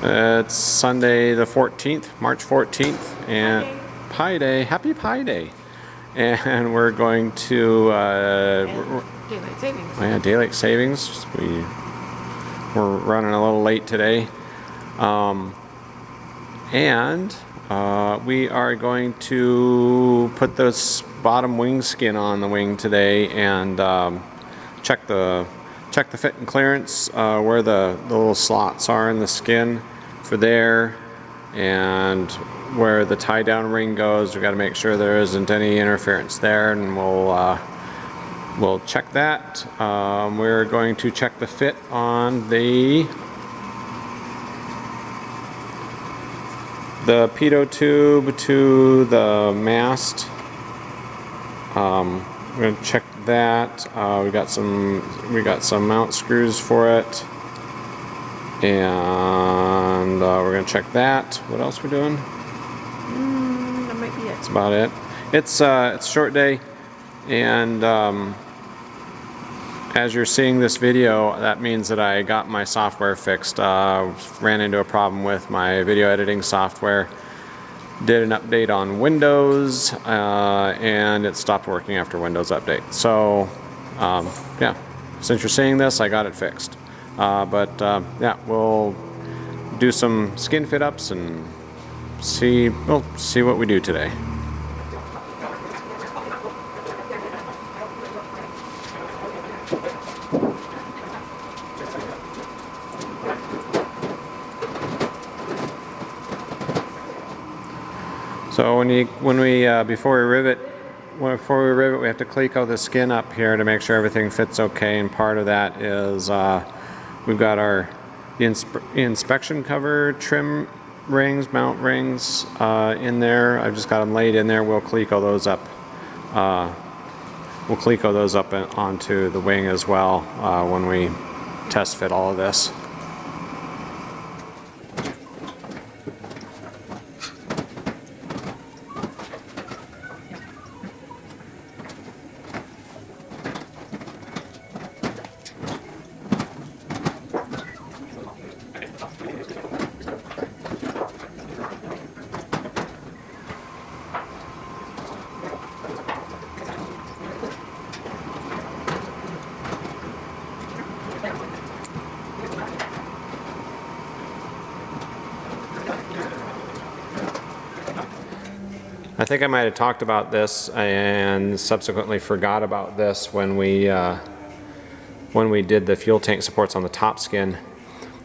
It's Sunday the 14th, March 14th, and Pi Day. Happy Pi Day. And we're going to daylight savings. Oh yeah, daylight savings. We're running a little late today, and we are going to put this bottom wing skin on the wing today and check the fit and clearance, where the little slots are in the skin for there, and where the tie down ring goes. We got to make sure there isn't any interference there, and we'll check that. We're going to check the fit on the pitot tube to the mast. We're going to check that. We got some mount screws for it, and we're going to check that. What else we doing? That might be it. That's about it. It's a short day, and as you're seeing this video, that means that I got my software fixed. Ran into a problem with my video editing software. Did an update on Windows, and it stopped working after Windows update. So, yeah, since you're seeing this, I got it fixed. Yeah, we'll do some skin fit ups and we'll see what we do today. So before we rivet, we have to cleco the skin up here to make sure everything fits okay. And part of that is we've got the inspection cover trim rings, mount rings in there. I've just got them laid in there. We'll cleco those up. Onto the wing as well when we test fit all of this. I think I might have talked about this and subsequently forgot about this when we did the fuel tank supports on the top skin.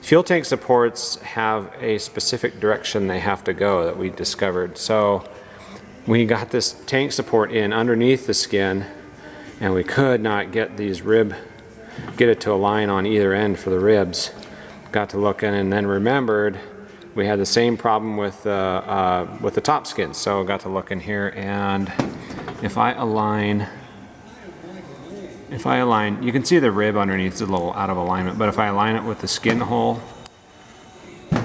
Fuel tank supports have a specific direction they have to go that we discovered. So we got this tank support in underneath the skin, and we could not get get it to align on either end for the ribs. Got to looking and then remembered we had the same problem with the top skin. So got to look in here, and if I align, you can see the rib underneath is a little out of alignment, but if I align it with the skin hole,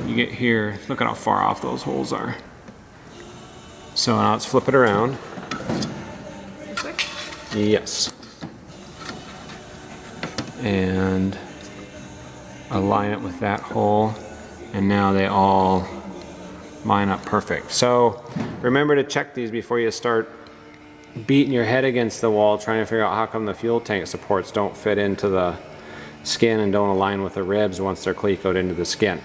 you get here, look at how far off those holes are. So now let's flip it around. Yes. And align it with that hole. And now they all line up perfect. So remember to check these before you start beating your head against the wall trying to figure out how come the fuel tank supports don't fit into the skin and don't align with the ribs once they're clecoed into the skin.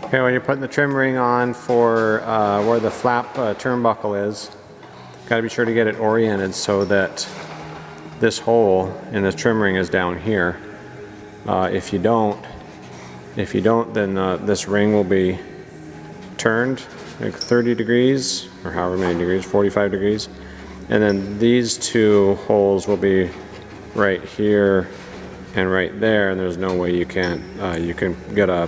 Okay, when you're putting the trim ring on for where the flap turnbuckle is, got to be sure to get it oriented so that this hole in the trim ring is down here. If you don't, then this ring will be turned like 30 degrees, or however many degrees, 45 degrees, And then these two holes will be right here and right there, and there's no way you can get a,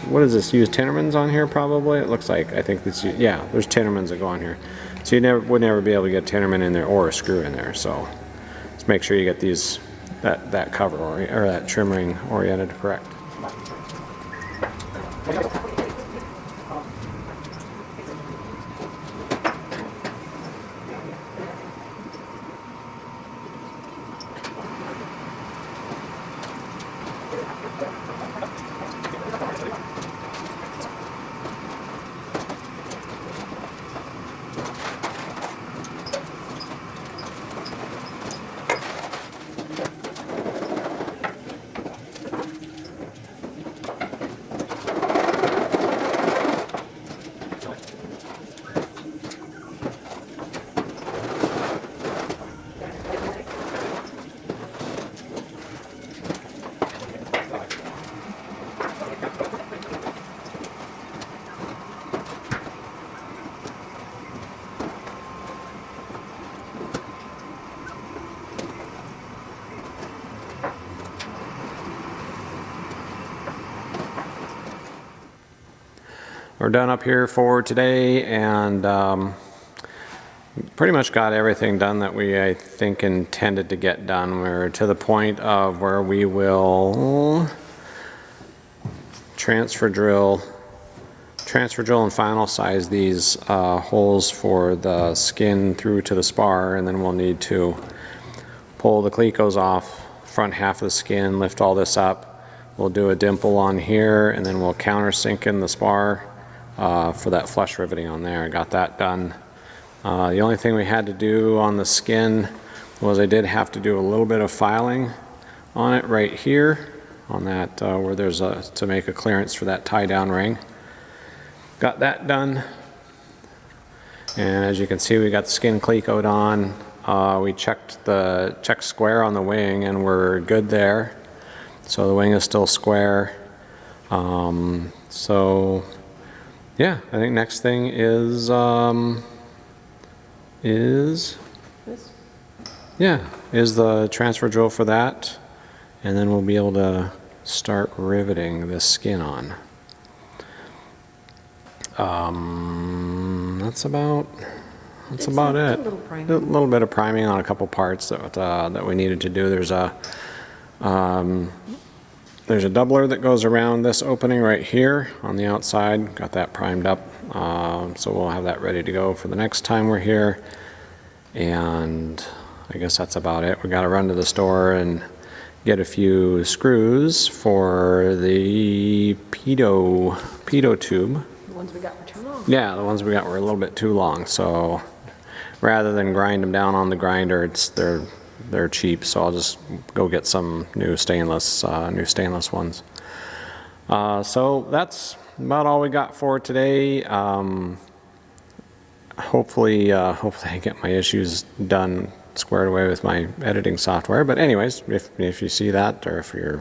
what is this, use Tinnermans on here probably? It looks like, I think this, yeah, there's Tinnermans that go on here. So you would never be able to get Tinnerman in there or a screw in there, so let's make sure you get these, that cover or that trim ring oriented correct. We're done up here for today, and pretty much got everything done that we, I think, intended to get done. We're to the point of where we will transfer drill and final size these holes for the skin through to the spar, and then we'll need to pull the clecos off front half of the skin, lift all this up. We'll do a dimple on here, and then we'll countersink in the spar for that flush riveting on there. I got that done. The only thing we had to do on the skin was I did have to do a little bit of filing on it right here on that where there's to make a clearance for that tie down ring. Got that done, and as you can see, we got the skin clecoed on. We checked square on the wing, and we're good there. So the wing is still square. So yeah, I think next thing is the transfer drill for that, and then we'll be able to start riveting this skin on. That's about it. A little bit of priming on a couple parts that we needed to do. There's a doubler that goes around this opening right here on the outside. Got that primed up, so we'll have that ready to go for the next time we're here. And I guess that's about it. We got to run to the store and get a few screws for the pitot tube. The ones we got were too long. Yeah, the ones we got were a little bit too long. So rather than grind them down on the grinder, they're cheap. So I'll just go get some new stainless ones. So that's about all we got for today. Hopefully I get my issues done, squared away with my editing software. But anyways, if you see that, or if you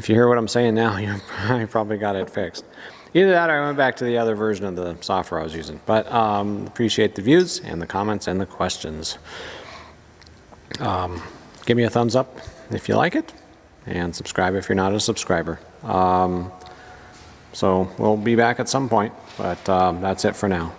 hear what I'm saying now, I probably got it fixed. Either that, or I went back to the other version of the software I was using. But appreciate the views and the comments and the questions. Give me a thumbs up if you like it, and subscribe if you're not a subscriber. So we'll be back at some point, but that's it for now.